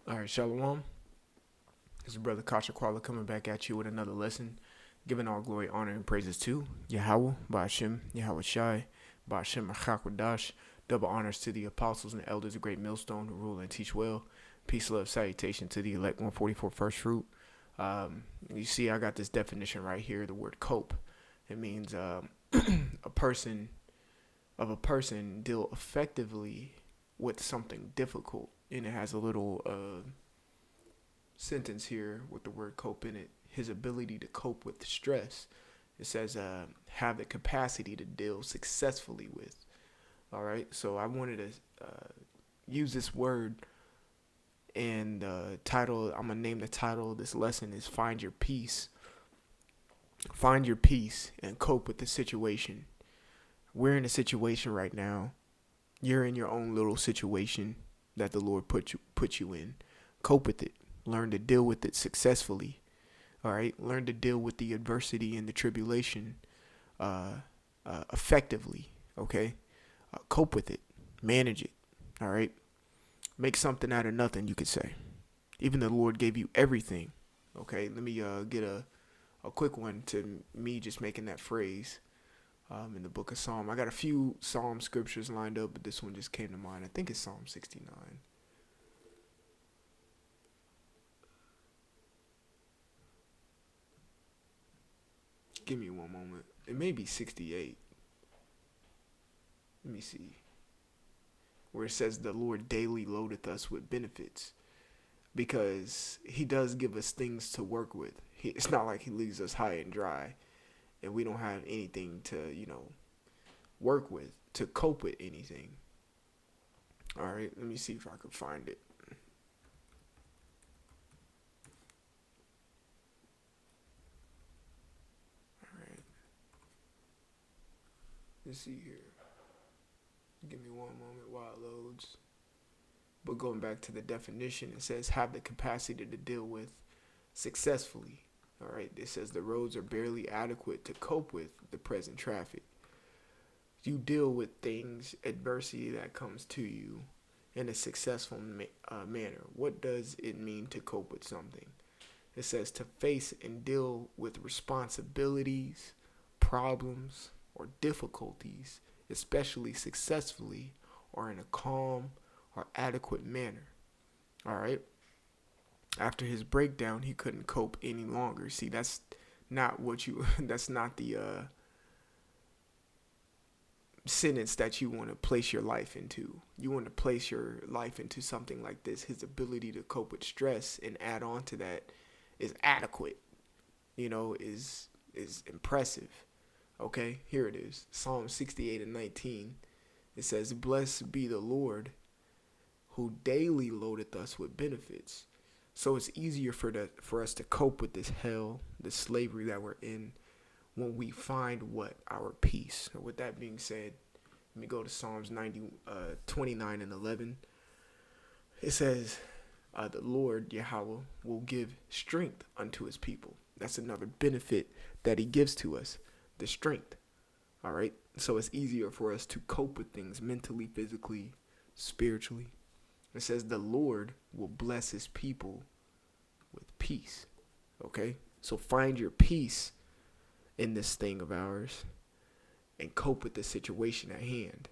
All right, Shalom. This is Brother Kasha Kwala coming back at you with another lesson, giving all glory, honor, and praises to Yahweh, Ba'ashem, Yahweh Shai, Ba'ashem Achakwadash. Double honors to the apostles and elders of Great Millstone who rule and teach well. Peace, love, salutation to the elect 144 first fruit. You see, I got this definition right here. The word cope. It means a person deal effectively with something difficult, and it has a little sentence here with the word cope in it. His ability to cope with stress. It says have the capacity to deal successfully with. All right, so I wanted to use this word, and title. I'm gonna name the title of this lesson is "Find Your Peace." Find your peace and cope with the situation. We're in a situation right now. You're in your own little situation that the Lord put you in. Cope with it. Learn to deal with it successfully. All right. Learn to deal with the adversity and the tribulation effectively. Okay. Cope with it. Manage it. All right. Make something out of nothing, you could say. Even the Lord gave you everything. Okay. Let me get a quick one to me just making that phrase in the book of Psalm. I got a few Psalm scriptures lined up, but this one just came to mind. I think it's Psalm 69. Give me one moment. It may be 68. Let me see. Where it says the Lord daily loadeth us with benefits. Because he does give us things to work with. It's not like he leaves us high and dry and we don't have anything to, work with, to cope with anything. All right, let me see if I can find it. All right. Let's see here. Give me one moment while it loads. But going back to the definition, it says have the capacity to deal with successfully. All right, it says the roads are barely adequate to cope with the present traffic. You deal with things, adversity that comes to you in a successful manner. What does it mean to cope with something? It says to face and deal with responsibilities, problems, or difficulties, especially successfully or in a calm or adequate manner. All right. After his breakdown, he couldn't cope any longer. See, that's not that's not the sentence that you want to place your life into. You want to place your life into something like this. His ability to cope with stress and add on to that is adequate, is impressive. Okay, here it is. Psalm 68 and 19. It says, "Blessed be the Lord who daily loadeth us with benefits." So it's easier for us to cope with this hell, this slavery that we're in, when we find our peace. So with that being said, let me go to Psalms 29 and 11. It says, the Lord, Yahweh, will give strength unto his people. That's another benefit that he gives to us, the strength. All right. So it's easier for us to cope with things mentally, physically, spiritually. It says the Lord will bless his people with peace. Okay? So find your peace in this thing of ours and cope with the situation at hand.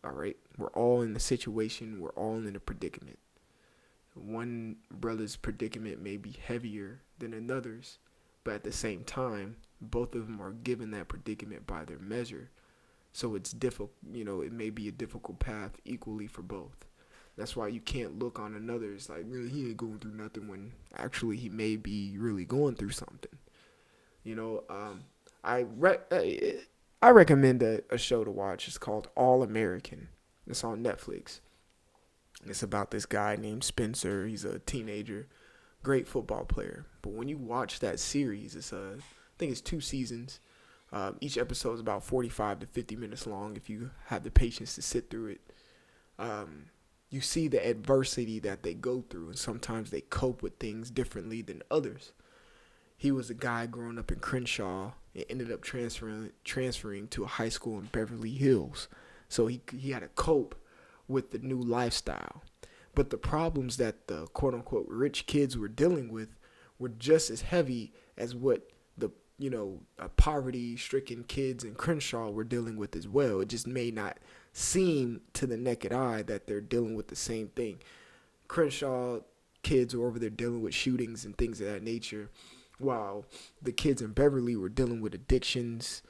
All right? We're all in the situation. We're all in a predicament. One brother's predicament may be heavier than another's, but at the same time, both of them are given that predicament by their measure. So it's difficult, it may be a difficult path equally for both. That's why you can't look on another's like, really, he ain't going through nothing, when actually he may be really going through something. I recommend a show to watch. It's called All American. It's on Netflix. It's about this guy named Spencer. He's a teenager, great football player. But when you watch that series, I think it's 2 seasons. Each episode is about 45 to 50 minutes long if you have the patience to sit through it. You see the adversity that they go through, and sometimes they cope with things differently than others. He was a guy growing up in Crenshaw and ended up transferring to a high school in Beverly Hills. So he had to cope with the new lifestyle. But the problems that the quote unquote rich kids were dealing with were just as heavy as what the poverty stricken kids in Crenshaw were dealing with as well. It just may not seem to the naked eye that they're dealing with the same thing. Crenshaw kids were over there dealing with shootings and things of that nature, while the kids in Beverly were dealing with addictions,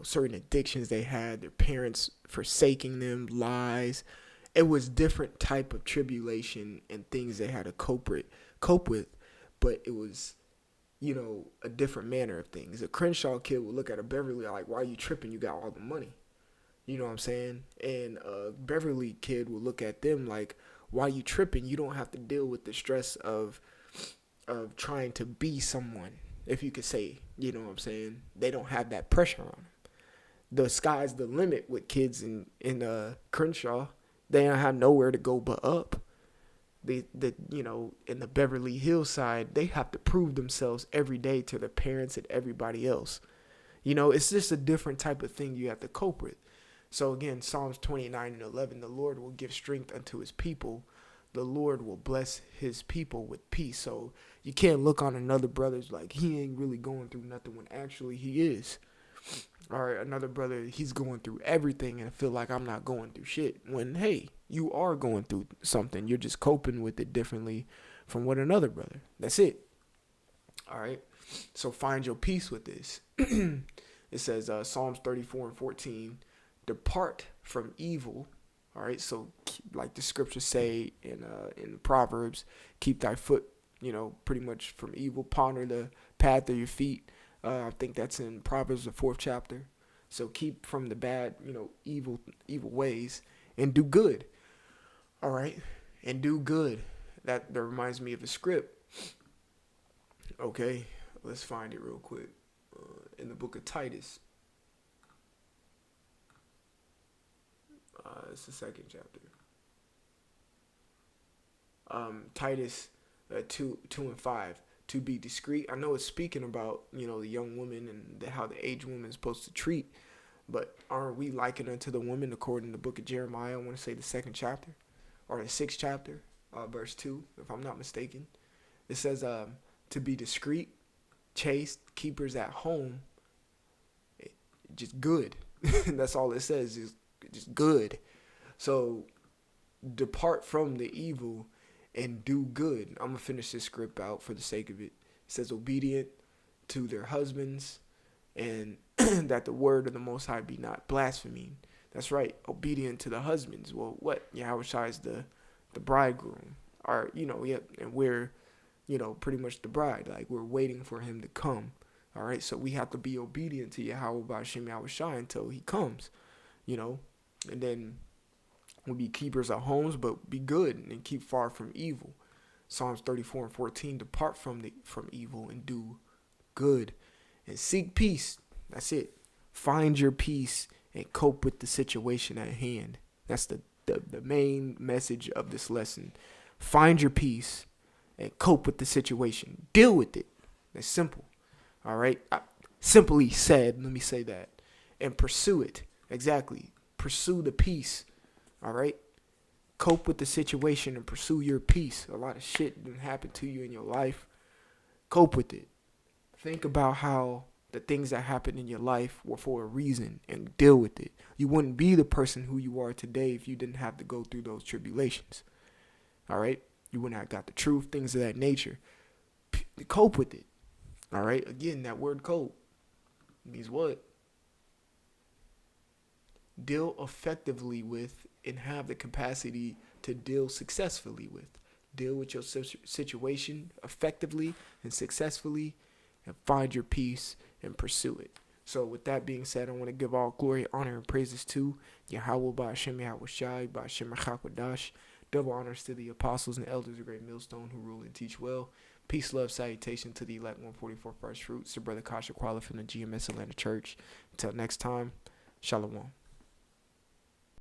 certain addictions they had, their parents forsaking them, lies. It was different type of tribulation and things they had to cope with, but it was, a different manner of things. A Crenshaw kid would look at a Beverly like, why are you tripping? You got all the money. You know what I'm saying? And a Beverly kid will look at them like, why are you tripping? You don't have to deal with the stress of trying to be someone, if you could say, you know what I'm saying? They don't have that pressure on them. The sky's the limit with kids in Crenshaw. They don't have nowhere to go but up. In the Beverly Hills side, they have to prove themselves every day to their parents and everybody else. It's just a different type of thing you have to cope with. So again, Psalms 29 and 11, the Lord will give strength unto his people. The Lord will bless his people with peace. So you can't look on another brother's like he ain't really going through nothing when actually he is. Or another brother, he's going through everything and feel like I'm not going through shit. When, hey, you are going through something. You're just coping with it differently from what another brother. That's it. All right. So find your peace with this. It says Psalms 34 and 14, depart from evil. All right. So like the scriptures say in Proverbs, keep thy foot, pretty much from evil. Ponder the path of your feet. I think that's in Proverbs, the 4th chapter. So keep from the bad, evil ways and do good. All right. And do good. That reminds me of a script. Okay. Let's find it real quick. In the book of Titus. It's the 2nd chapter. Titus 2 and 5. To be discreet. I know it's speaking about, the young woman and how the aged woman is supposed to treat. But aren't we likened unto the woman according to the book of Jeremiah? I want to say the 2nd chapter. Or the 6th chapter. Verse 2, if I'm not mistaken. It says to be discreet, chaste, keepers at home. Just good. That's all it says. Just good. So depart from the evil and do good. I'm going to finish this script out for the sake of it. It says obedient to their husbands and that the word of the Most High be not blaspheming. That's right. Obedient to the husbands. Well, what? Yahushua is the bridegroom. Or, and we're, pretty much the bride. Like we're waiting for him to come. All right. So we have to be obedient to Yahweh B'Shem Yahushua until he comes, and then we'll be keepers of homes, but be good and keep far from evil. Psalms 34 and 14, depart from evil and do good and seek peace. That's it. Find your peace and cope with the situation at hand. That's the main message of this lesson. Find your peace and cope with the situation. Deal with it. That's simple. All right. Simply said, let me say that. And pursue it. Exactly. Pursue the peace. All right. Cope with the situation and pursue your peace. A lot of shit didn't happen to you in your life. Cope with it. Think about how the things that happened in your life were for a reason and deal with it. You wouldn't be the person who you are today if you didn't have to go through those tribulations. All right. You wouldn't have got the truth, things of that nature. Cope with it. All right. Again, that word cope means what? Deal effectively with and have the capacity to deal successfully with. Deal with your situation effectively and successfully and find your peace and pursue it. So with that being said, I want to give all glory, honor, and praises to Yahweh B'Shem Yahushai, B'Shem Chakwadash. Double honors to the apostles and elders of Great Millstone who rule and teach well. Peace, love, salutation to the elect 144 First Fruits, to Brother Kasha Qualif in the GMS Atlanta Church. Until next time, Shalom.